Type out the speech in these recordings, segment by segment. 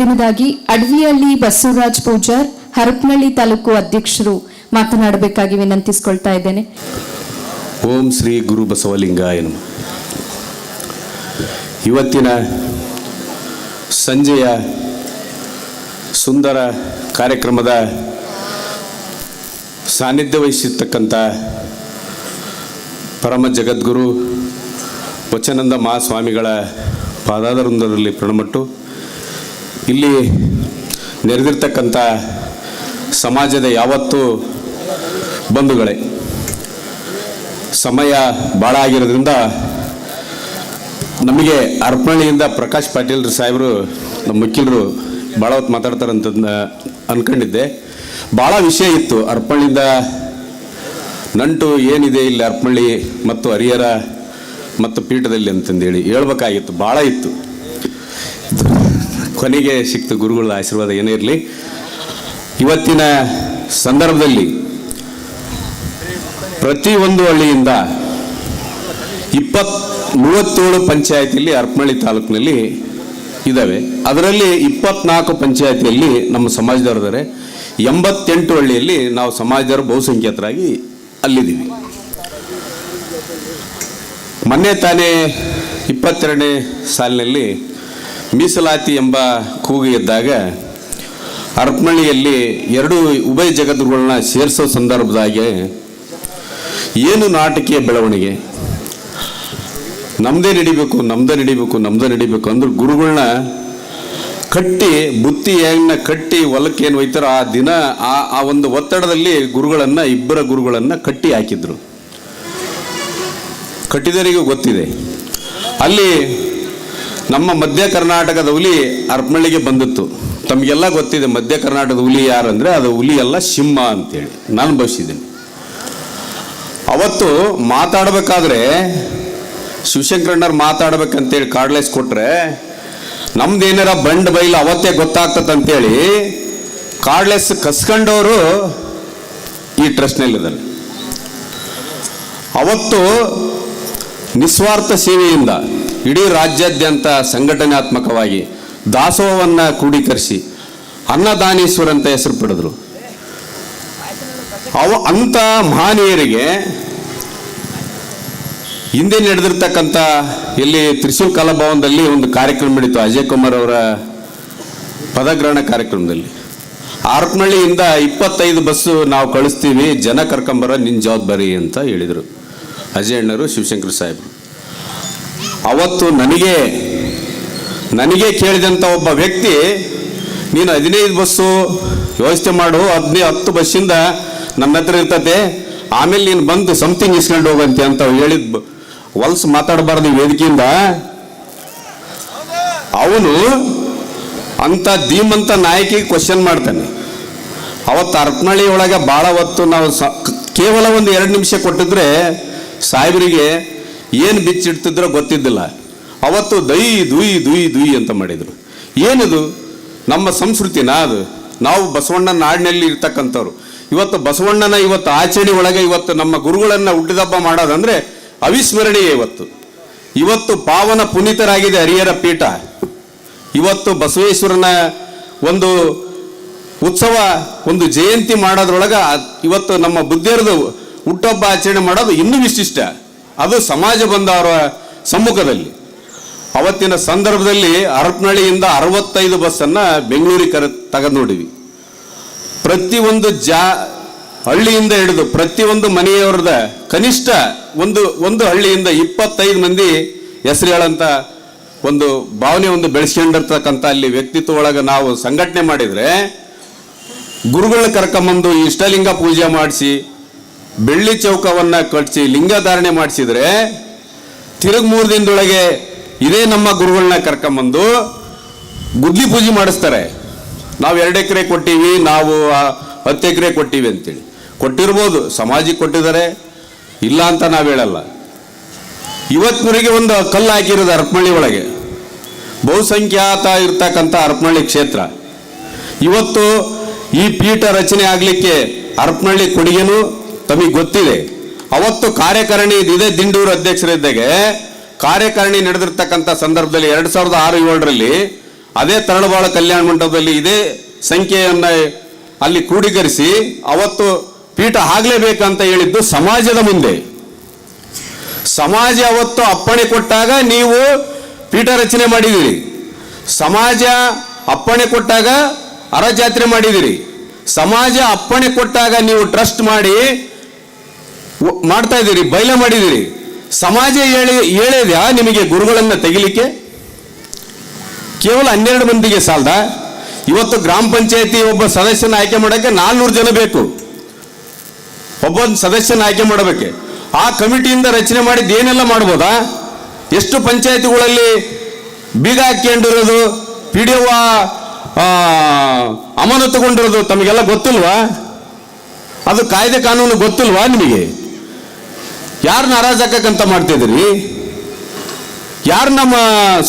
ದಿನದಾಗಿ ಅಡವಿಹಳ್ಳಿ ಬಸವರಾಜ್ ಪೂಜಾರ್ ಹರಪನಹಳ್ಳಿ ತಾಲೂಕು ಅಧ್ಯಕ್ಷರು ಮಾತನಾಡಬೇಕಾಗಿ ವಿನಂತಿಸಿಕೊಳ್ತಾ ಇದ್ದೇನೆ. ಓಂ ಶ್ರೀ ಗುರು ಬಸವಲಿಂಗಾಯ ನಮಃ. ಇವತ್ತಿನ ಸಂಜೆಯ ಸುಂದರ ಕಾರ್ಯಕ್ರಮದ ಸಾನ್ನಿಧ್ಯ ವಹಿಸಿರ್ತಕ್ಕಂಥ ಪರಮ ಜಗದ್ಗುರು ವಚನಂದ ಮಹಾಸ್ವಾಮಿಗಳ ಪಾದಾರವಿಂದದಲ್ಲಿ ಪ್ರಣಮಟ್ಟು ಇಲ್ಲಿ ನೆರೆದಿರ್ತಕ್ಕಂಥ ಸಮಾಜದ ಯಾವತ್ತೂ ಬಂಧುಗಳೇ, ಸಮಯ ಭಾಳ ಆಗಿರೋದ್ರಿಂದ ನಮಗೆ ಹರಪನಹಳ್ಳಿಯಿಂದ ಪ್ರಕಾಶ್ ಪಾಟೀಲ್ ಸಾಹೇಬರು ನಮ್ಮ ವಕೀಲರು ಭಾಳ ಹೊತ್ತು ಮಾತಾಡ್ತಾರಂತ ಅಂದ್ಕೊಂಡಿದ್ದೆ. ಭಾಳ ವಿಷಯ ಇತ್ತು ಹರಪನಹಳ್ಳಿಯಿಂದ ನಂಟು ಏನಿದೆ ಇಲ್ಲಿ ಹರಪನಹಳ್ಳಿ ಮತ್ತು ಹರಿಹರ ಮತ್ತು ಪೀಠದಲ್ಲಿ ಅಂತಂದೇಳಿ ಹೇಳ್ಬೇಕಾಗಿತ್ತು, ಭಾಳ ಇತ್ತು. ಕೊನೆಗೆ ಸಿಕ್ತು ಗುರುಗಳ ಆಶೀರ್ವಾದ ಏನೇ ಇರಲಿ. ಇವತ್ತಿನ ಸಂದರ್ಭದಲ್ಲಿ ಪ್ರತಿಯೊಂದು ಹಳ್ಳಿಯಿಂದ 37 ಪಂಚಾಯತಿಯಲ್ಲಿ ಹರಪನಹಳ್ಳಿ ತಾಲೂಕಿನಲ್ಲಿ ಇದ್ದಾವೆ. ಅದರಲ್ಲಿ 24 ಪಂಚಾಯತಿಯಲ್ಲಿ ನಮ್ಮ ಸಮಾಜದವರಿದ್ದಾರೆ. 88 ಹಳ್ಳಿಯಲ್ಲಿ ನಾವು ಸಮಾಜದವರು ಬಹುಸಂಖ್ಯಾತರಾಗಿ ಅಲ್ಲಿದ್ದೀವಿ. ಮೊನ್ನೆ ತಾನೇ 22ನೇ ಸಾಲಿನಲ್ಲಿ ಮೀಸಲಾತಿ ಎಂಬ ಕೂಗು ಎದ್ದಾಗ ಹರಪನಹಳ್ಳಿಯಲ್ಲಿ 2 ಉಭಯ ಜಗದ್ಗುರುಗಳನ್ನ ಸೇರಿಸೋ ಸಂದರ್ಭದಾಗೆ ಏನು ನಾಟಕೀಯ ಬೆಳವಣಿಗೆ, ನಮ್ಮದೇ ನಡಿಬೇಕು ಅಂದ್ರೆ ಗುರುಗಳನ್ನ ಕಟ್ಟಿ ಬುತ್ತಿ ಹೆಂಗನ್ನ ಕಟ್ಟಿ ಹೊಲಕ್ಕೇನು ಒಯ್ತಾರೋ ಆ ದಿನ ಆ ಒಂದು ಒತ್ತಡದಲ್ಲಿ ಇಬ್ಬರ ಗುರುಗಳನ್ನು ಕಟ್ಟಿ ಹಾಕಿದ್ರು. ಕಟ್ಟಿದವರಿಗೂ ಗೊತ್ತಿದೆ. ಅಲ್ಲಿ ನಮ್ಮ ಮಧ್ಯ ಕರ್ನಾಟಕದ ಹುಲಿ ಹರಪನಹಳ್ಳಿಗೆ ಬಂದಿತ್ತು. ತಮಗೆಲ್ಲ ಗೊತ್ತಿದೆ ಮಧ್ಯ ಕರ್ನಾಟಕದ ಹುಲಿ ಯಾರಂದರೆ ಅದು ಹುಲಿ ಅಲ್ಲ, ಸಿಂಹ ಅಂತೇಳಿ ನಾನು ಭಾವಿಸಿದ್ದೀನಿ. ಅವತ್ತು ಮಾತಾಡಬೇಕಾದ್ರೆ ಶಿವಶಂಕರಣ್ಣವ್ರು ಮಾತಾಡ್ಬೇಕಂತೇಳಿ ಕಾರ್ಡ್ಲೆಸ್ ಕೊಟ್ಟರೆ ನಮ್ದೇನಾರ ಬಂಡ್ ಬೈಲು ಅವತ್ತೇ ಗೊತ್ತಾಗ್ತದಂತೇಳಿ ಕಾರ್ಡ್ಲೆಸ್ ಕಸ್ಕೊಂಡವರು ಈ ಟ್ರಸ್ಟ್ನಲ್ಲಿದ್ದಾರೆ. ಅವತ್ತು ನಿಸ್ವಾರ್ಥ ಸೇವೆಯಿಂದ ಇಡೀ ರಾಜ್ಯಾದ್ಯಂತ ಸಂಘಟನಾತ್ಮಕವಾಗಿ ದಾಸೋಹವನ್ನು ಕ್ರೋಢೀಕರಿಸಿ ಅನ್ನದಾನೇಶ್ವರ ಅಂತ ಹೆಸರು ಪಡೆದ್ರು. ಅಂಥ ಮಹನೀಯರಿಗೆ ಹಿಂದೆ ನಡೆದಿರ್ತಕ್ಕಂಥ ಇಲ್ಲಿ ತ್ರಿಶೂಲ್ ಕಲಾಭವನದಲ್ಲಿ ಒಂದು ಕಾರ್ಯಕ್ರಮ ನಡೀತು. ಅಜಯ್ ಕುಮಾರ್ ಅವರ ಪದಗ್ರಹಣ ಕಾರ್ಯಕ್ರಮದಲ್ಲಿ ಹರಪನಹಳ್ಳಿಯಿಂದ 25 ಬಸ್ಸು ನಾವು ಕಳಿಸ್ತೀವಿ, ಜನ ಕರ್ಕೊಂಬರ ನಿನ್ನ ಜವಾಬ್ದಾರಿ ಅಂತ ಹೇಳಿದರು ಅಜಯ್ ಅಣ್ಣರು, ಶಿವಶಂಕರ್ ಸಾಹೇಬರು. ಅವತ್ತು ನನಗೆ ಕೇಳಿದಂಥ ಒಬ್ಬ ವ್ಯಕ್ತಿ, ನೀನು 15 ಬಸ್ಸು ವ್ಯವಸ್ಥೆ ಮಾಡು, 10 ಬಸ್ಸಿಂದ ನನ್ನ ಹತ್ರ ಇರ್ತದೆ, ಆಮೇಲೆ ನೀನು ಬಂದು ಸಮಥಿಂಗ್ ಇಸ್ಕೊಂಡು ಹೋಗಂತೆ ಅಂತ ಹೇಳಿದ್ ಹೊಲ್ಸು ಮಾತಾಡಬಾರ್ದು ವೇದಿಕೆಯಿಂದ. ಅವನು ಅಂಥ ಧೀಮಂತ ನಾಯಕಿಗೆ ಕ್ವಶನ್ ಮಾಡ್ತಾನೆ. ಅವತ್ತು ಹರಪನಹಳ್ಳಿ ಒಳಗೆ ಭಾಳ ಹೊತ್ತು ನಾವು ಕೇವಲ ಒಂದು 2 ನಿಮಿಷ ಕೊಟ್ಟಿದ್ರೆ ಸಾಹೇಬರಿಗೆ ಏನು ಬಿಚ್ಚಿಡ್ತಿದ್ರೋ ಗೊತ್ತಿದ್ದಿಲ್ಲ. ಅವತ್ತು ದುಯ್ ಅಂತ ಮಾಡಿದರು. ಏನಿದು ನಮ್ಮ ಸಂಸ್ಕೃತಿನ? ಅದು ನಾವು ಬಸವಣ್ಣನ ನಾಡಿನಲ್ಲಿ ಇರ್ತಕ್ಕಂಥವ್ರು. ಇವತ್ತು ಬಸವಣ್ಣನ ಆಚರಣೆ ಒಳಗೆ ಇವತ್ತು ನಮ್ಮ ಗುರುಗಳನ್ನು ಹುಟ್ಟಿದಬ್ಬ ಮಾಡೋದಂದ್ರೆ ಅವಿಸ್ಮರಣೀಯ. ಇವತ್ತು ಪಾವನ ಪುನೀತರಾಗಿದೆ ಹರಿಹರ ಪೀಠ. ಇವತ್ತು ಬಸವೇಶ್ವರನ ಒಂದು ಉತ್ಸವ, ಒಂದು ಜಯಂತಿ ಮಾಡೋದ್ರೊಳಗೆ ಇವತ್ತು ನಮ್ಮ ಬುದ್ಧಿಯರದು ಹುಟ್ಟುಹಬ್ಬ ಆಚರಣೆ ಮಾಡೋದು ಇನ್ನೂ ವಿಶಿಷ್ಟ. ಅದು ಸಮಾಜ ಬಂದವರ ಸಮ್ಮುಖದಲ್ಲಿ. ಅವತ್ತಿನ ಸಂದರ್ಭದಲ್ಲಿ ಹರಪನಹಳ್ಳಿಯಿಂದ 65 ಬಸ್ಸನ್ನು ಬೆಂಗಳೂರಿಗೆ ತೆಗೆದು ನೋಡಿವಿ. ಪ್ರತಿಯೊಂದು ಹಳ್ಳಿಯಿಂದ ಹಿಡಿದು ಪ್ರತಿಯೊಂದು ಮನೆಯವರದ ಕನಿಷ್ಠ ಒಂದು ಹಳ್ಳಿಯಿಂದ 25 ಮಂದಿ ಹೆಸರು ಹೇಳಂತ ಒಂದು ಭಾವನೆ ಬೆಳೆಸ್ಕೊಂಡಿರ್ತಕ್ಕಂಥ ಅಲ್ಲಿ ವ್ಯಕ್ತಿತ್ವ ಒಳಗೆ ನಾವು ಸಂಘಟನೆ ಮಾಡಿದರೆ, ಗುರುಗಳನ್ನ ಕರ್ಕೊಂಬಂದು ಇಷ್ಟಲಿಂಗ ಪೂಜೆ ಮಾಡಿಸಿ ಬೆಳ್ಳಿ ಚೌಕವನ್ನು ಕಟ್ಟಿಸಿ ಲಿಂಗಧಾರಣೆ ಮಾಡಿಸಿದ್ರೆ ತಿರುಗಿ 3 ದಿನದೊಳಗೆ ಇದೇ ನಮ್ಮ ಗುರುಗಳನ್ನ ಕರ್ಕೊಂಬಂದು ಗುದ್ಲಿ ಪೂಜೆ ಮಾಡಿಸ್ತಾರೆ. ನಾವು 2 ಎಕರೆ ಕೊಟ್ಟಿವಿ, ನಾವು 10 ಎಕರೆ ಕೊಟ್ಟಿವಿ ಅಂತೇಳಿ. ಕೊಟ್ಟಿರ್ಬೋದು, ಸಮಾಜಕ್ಕೆ ಕೊಟ್ಟಿದ್ದಾರೆ, ಇಲ್ಲ ಅಂತ ನಾವು ಹೇಳಲ್ಲ. ಇವತ್ತಿನವರೆಗೆ ಒಂದು ಕಲ್ಲು ಹಾಕಿರೋದು ಹರಪನಹಳ್ಳಿ ಒಳಗೆ, ಬಹುಸಂಖ್ಯಾತ ಇರ್ತಕ್ಕಂಥ ಹರಪನಹಳ್ಳಿ ಕ್ಷೇತ್ರ. ಇವತ್ತು ಈ ಪೀಠ ರಚನೆ ಆಗಲಿಕ್ಕೆ ಹರಪನಹಳ್ಳಿ ಕೊಡುಗೆನೂ ತಮಗೆ ಗೊತ್ತಿದೆ. ಅವತ್ತು ಕಾರ್ಯಕಾರಿಣಿ ಇದೇ ದಿಂಡೂರು ಅಧ್ಯಕ್ಷರಿದ್ದಾಗ ಕಾರ್ಯಕಾರಿಣಿ ನಡೆದಿರ್ತಕ್ಕಂಥ ಸಂದರ್ಭದಲ್ಲಿ 2006-07ರಲ್ಲಿ ಅದೇ ತರಳಬಾಳ ಕಲ್ಯಾಣ ಮಂಟಪದಲ್ಲಿ ಇದೇ ಸಂಖ್ಯೆಯನ್ನು ಅಲ್ಲಿ ಕ್ರೋಢೀಕರಿಸಿ ಅವತ್ತು ಪೀಠ ಆಗಲೇಬೇಕಂತ ಹೇಳಿದ್ದು ಸಮಾಜದ ಮುಂದೆ. ಸಮಾಜ ಅವತ್ತು ಅಪ್ಪಣೆ ಕೊಟ್ಟಾಗ ನೀವು ಪೀಠ ರಚನೆ ಮಾಡಿದಿರಿ. ಸಮಾಜ ಅಪ್ಪಣೆ ಕೊಟ್ಟಾಗ ಅರಜಾತ್ರೆ ಮಾಡಿದಿರಿ. ಸಮಾಜ ಅಪ್ಪಣೆ ಕೊಟ್ಟಾಗ ನೀವು ಟ್ರಸ್ಟ್ ಮಾಡಿ ಮಾಡ್ತಾ ಇದ್ದೀರಿ, ಬಯಲ ಮಾಡಿದಿರಿ. ಸಮಾಜ ಹೇಳಿದ್ಯಾ ನಿಮಗೆ ಗುರುಗಳನ್ನು ತೆಗಿಲಿಕ್ಕೆ? ಕೇವಲ 12 ಮಂದಿಗೆ ಸಾಲದ? ಇವತ್ತು ಗ್ರಾಮ ಪಂಚಾಯತಿ ಒಬ್ಬ ಸದಸ್ಯನ ಆಯ್ಕೆ ಮಾಡೋಕ್ಕೆ 400 ಜನ ಬೇಕು. ಒಬ್ಬ ಸದಸ್ಯನ ಆಯ್ಕೆ ಮಾಡಬೇಕು. ಆ ಕಮಿಟಿಯಿಂದ ರಚನೆ ಮಾಡಿದ್ದು ಏನೆಲ್ಲ ಮಾಡ್ಬೋದಾ? ಎಷ್ಟು ಪಂಚಾಯತಿಗಳಲ್ಲಿ ಬೀಗ ಹಾಕೊಂಡಿರೋದು, PDO ಅಮಾನತುಗೊಂಡಿರೋದು ತಮಗೆಲ್ಲ ಗೊತ್ತಿಲ್ವಾ? ಅದು ಕಾಯ್ದೆ ಕಾನೂನು ಗೊತ್ತಿಲ್ವಾ ನಿಮಗೆ? ಯಾರನ್ನ ಹರಾಜಾಕಂತ ಮಾಡ್ತಿದ್ದೀರಿ? ಯಾರನ್ನ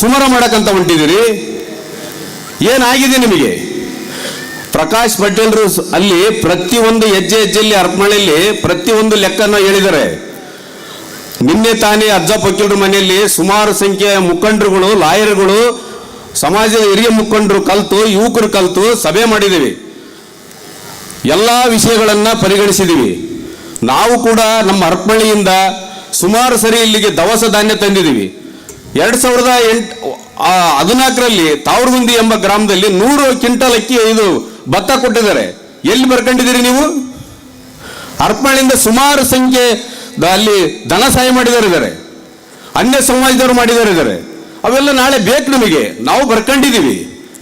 ಸುಮಾರ ಮಾಡಕ್ಕಂತ ಹೊಂಟಿದ್ದೀರಿ? ಏನಾಗಿದೆ ನಿಮಗೆ? ಪ್ರಕಾಶ್ ಪಟೇಲ್ರು ಅಲ್ಲಿ ಪ್ರತಿಯೊಂದು ಹೆಜ್ಜೆಯಲ್ಲಿ ಹರಪನಹಳ್ಳಿಯಲ್ಲಿ ಪ್ರತಿಯೊಂದು ಲೆಕ್ಕನ ಹೇಳಿದ್ದಾರೆ. ನಿನ್ನೆ ತಾನೇ ಅಜ್ಜ ವಕೀಲರ ಮನೆಯಲ್ಲಿ ಸುಮಾರು ಸಂಖ್ಯೆಯ ಮುಖಂಡರುಗಳು, ಲಾಯರ್ಗಳು, ಸಮಾಜದ ಹಿರಿಯ ಮುಖಂಡರು ಕಲಿತು, ಯುವಕರು ಕಲಿತು ಸಭೆ ಮಾಡಿದ್ದೀವಿ. ಎಲ್ಲ ವಿಷಯಗಳನ್ನು ಪರಿಗಣಿಸಿದ್ದೀವಿ. ನಾವು ಕೂಡ ನಮ್ಮ ಹರಪನಹಳ್ಳಿಯಿಂದ ಸುಮಾರು ಸರಿ ಇಲ್ಲಿಗೆ ದವಸ ಧಾನ್ಯ ತಂದಿದ್ದೀವಿ. 2014ರಲ್ಲಿ ತಾವರಗುಂದಿ ಎಂಬ ಗ್ರಾಮದಲ್ಲಿ 100 ಕ್ವಿಂಟಲ್ ಅಕ್ಕಿ ಭತ್ತ ಕೊಟ್ಟಿದ್ದಾರೆ. ಎಲ್ಲಿ ಬರ್ಕೊಂಡಿದ್ದೀರಿ ನೀವು? ಹರಪನಹಳ್ಳಿಯಿಂದ ಸುಮಾರು ಸಂಖ್ಯೆ ಅಲ್ಲಿ ಧನ ಸಹಾಯ ಮಾಡಿದ್ದಾರೆ, ಅನ್ಯ ಸಮಾಜದವರು ಮಾಡಿದ್ದಾರೆ. ಅವೆಲ್ಲ ನಾಳೆ ಬೇಕು ನಮಗೆ. ನಾವು ಬರ್ಕೊಂಡಿದ್ದೀವಿ,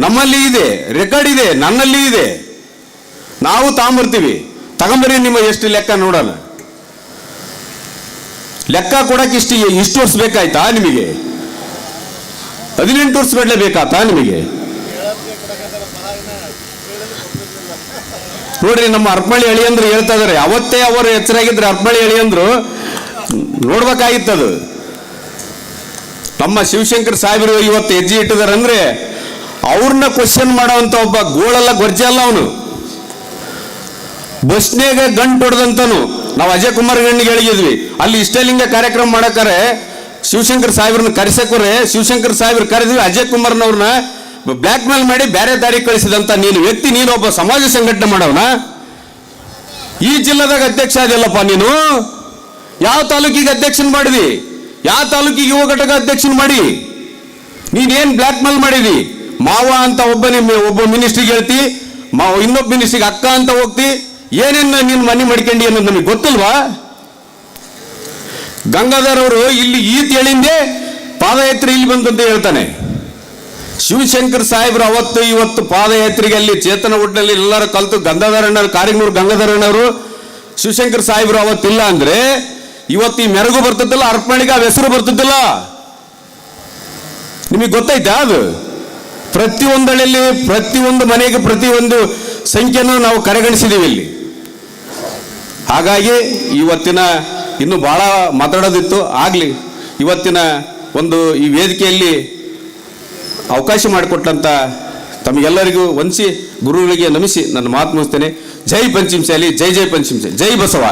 ನಮ್ಮಲ್ಲಿ ಇದೆ, ರೆಕಾರ್ಡ್ ಇದೆ, ನನ್ನಲ್ಲಿ ಇದೆ. ನಾವು ತಗೊಂಬರ್ತೀವಿ. ತಗೊಂಬರಿ ನಿಮ್ಮ ಎಷ್ಟು ಲೆಕ್ಕ ನೋಡೋಣ. ಲೆಕ್ಕ ಕೊಡಕ್ಕೆ ಇಷ್ಟು ವರ್ಷ ಬೇಕಾಯ್ತಾ ನಿಮಗೆ? 18 ವರ್ಷ ಗಟ್ಟಲೆ ಬೇಕಾತಾ ನಿಮಗೆ? ನೋಡ್ರಿ, ನಮ್ಮ ಹರಪನಹಳ್ಳಿ ಅಳಿಯಂದ್ರು ಹೇಳ್ತಾ ಇದಾರೆ. ಅವತ್ತೇ ಅವರು ಎಚ್ಚರಾಗಿದ್ರೆ ಹರಪನಹಳ್ಳಿ ಅಳಿಯಂದ್ರು ನೋಡ್ಬೇಕಾಗಿತ್ತದು. ನಮ್ಮ ಶಿವಶಂಕರ್ ಸಾಹೇಬರು ಇವತ್ತು ಹೆಜ್ಜೆ ಇಟ್ಟಿದ್ದಾರೆ ಅಂದ್ರೆ ಅವ್ರನ್ನ ಕ್ವಶನ್ ಮಾಡೋವಂಥ ಒಬ್ಬ ಗೋಳಲ್ಲ, ಗೊರ್ಜೆ ಅಲ್ಲ ಅವನು. ಬಸ್ನೇಗ ಗಂಟು ಹೊಡೆದಂತನು. ನಾವು ಅಜಯ್ ಕುಮಾರ್ ಗಣ್ಣಿಗೆ ಹೇಳಿದ್ವಿ, ಅಲ್ಲಿ ಇಷ್ಟಲಿಂಗ ಕಾರ್ಯಕ್ರಮ ಮಾಡಕ್ಕಾರೆ ಶಿವಶಂಕರ್ ಸಾಹೇಬ್ರನ್ನ ಕರೆಸಕ್ರೆ ಶಿವಶಂಕರ್ ಸಾಹೇಬ್ರು ಕರೆದ್ವಿ. ಅಜಯ್ ಕುಮಾರ್ನವ್ರನ್ನ ಬ್ಲ್ಯಾಕ್ ಮೇಲ್ ಮಾಡಿ ಬೇರೆ ದಾರಿ ಕಳಿಸಿದಂತ ವ್ಯಕ್ತಿ ನೀನೊಬ್ಬ ಸಮಾಜ ಸಂಘಟನೆ ಮಾಡವನ? ಈ ಜಿಲ್ಲಾದಾಗ ಅಧ್ಯಕ್ಷ ಆದಿಲ್ಲಪ್ಪ ನೀನು. ಯಾವ ತಾಲೂಕಿಗೆ ಅಧ್ಯಕ್ಷನ್ ಮಾಡಿದಿ? ಯಾವ ತಾಲೂಕಿಗೆ ಯುವ ಘಟಕ ಅಧ್ಯಕ್ಷನ್ ಮಾಡಿ? ನೀನೇನ್ ಬ್ಲ್ಯಾಕ್ ಮೇಲ್ ಮಾಡಿದಿ? ಮಾವ ಅಂತ ಒಬ್ಬ ಮಿನಿಸ್ಟ್ರಿಗೆ ಹೇಳ್ತಿ, ಇನ್ನೊಬ್ಬ ಮಿನಿಸ್ಟ್ರಿಗೆ ಅಕ್ಕ ಅಂತ ಹೋಗ್ತಿ. ಏನೇನು ನೀನು ಮನೆ ಮಾಡ್ಕೊಂಡಿ ಅನ್ನೋದು ನಮಗೆ ಗೊತ್ತಿಲ್ವಾ? ಗಂಗಾಧರ್ ಅವರು ಇಲ್ಲಿ ಈತ್ ಹೇಳಿಂದೆ ಪಾದಯಾತ್ರೆ ಇಲ್ಲಿ ಬಂದಂತ ಹೇಳ್ತಾನೆ. ಶಿವಶಂಕರ್ ಸಾಹೇಬ್ರು ಅವತ್ತು ಇವತ್ತು ಪಾದಯಾತ್ರೆಗೆ ಅಲ್ಲಿ ಚೇತನ ಒಟ್ಟಿನಲ್ಲಿ ಎಲ್ಲರೂ ಕಲ್ತು ಗಂಗಾಧರಣ್ಣವ್ರು, ಕಾರಿಗ್ನೂರು ಗಂಗಾಧರಣ್ಣವರು, ಶಿವಶಂಕರ್ ಸಾಹೇಬ್ರು ಅವತ್ತಿಲ್ಲ ಅಂದ್ರೆ ಇವತ್ತು ಈ ಮೆರಗು ಬರ್ತಿದ್ದಿಲ್ಲ, ಹರಪನಹಳ್ಳಿಗೆ ಆ ಹೆಸರು ಬರ್ತಿದ್ದಿಲ್ಲ. ನಿಮಗೆ ಗೊತ್ತೈತಾ? ಅದು ಪ್ರತಿಯೊಂದು ಹಳ್ಳಿಯಲ್ಲಿ ಪ್ರತಿಯೊಂದು ಮನೆಗೆ ಪ್ರತಿಯೊಂದು ಸಂಖ್ಯೆಯನ್ನು ನಾವು ಕಡೆಗಣಿಸಿದ್ದೀವಿ ಇಲ್ಲಿ. ಹಾಗಾಗಿ ಇವತ್ತಿನ ಇನ್ನು ಬಹಳ ಮಾತಾಡೋದಿತ್ತು, ಆಗಲಿ. ಇವತ್ತಿನ ಈ ವೇದಿಕೆಯಲ್ಲಿ ಅವಕಾಶ ಮಾಡಿಕೊಟ್ಟಂತ ತಮಗೆಲ್ಲರಿಗೂ ವಂದಿಸಿ ಗುರುಗಳಿಗೆ ನಮಿಸಿ ನನ್ನ ಮಾತು ಮುಗಿಸ್ತೇನೆ. ಜೈ ಪಂಚಮಸಾಲಿ, ಜೈ ಜೈ ಪಂಚಮಸಾಲಿ, ಜೈ ಬಸವ.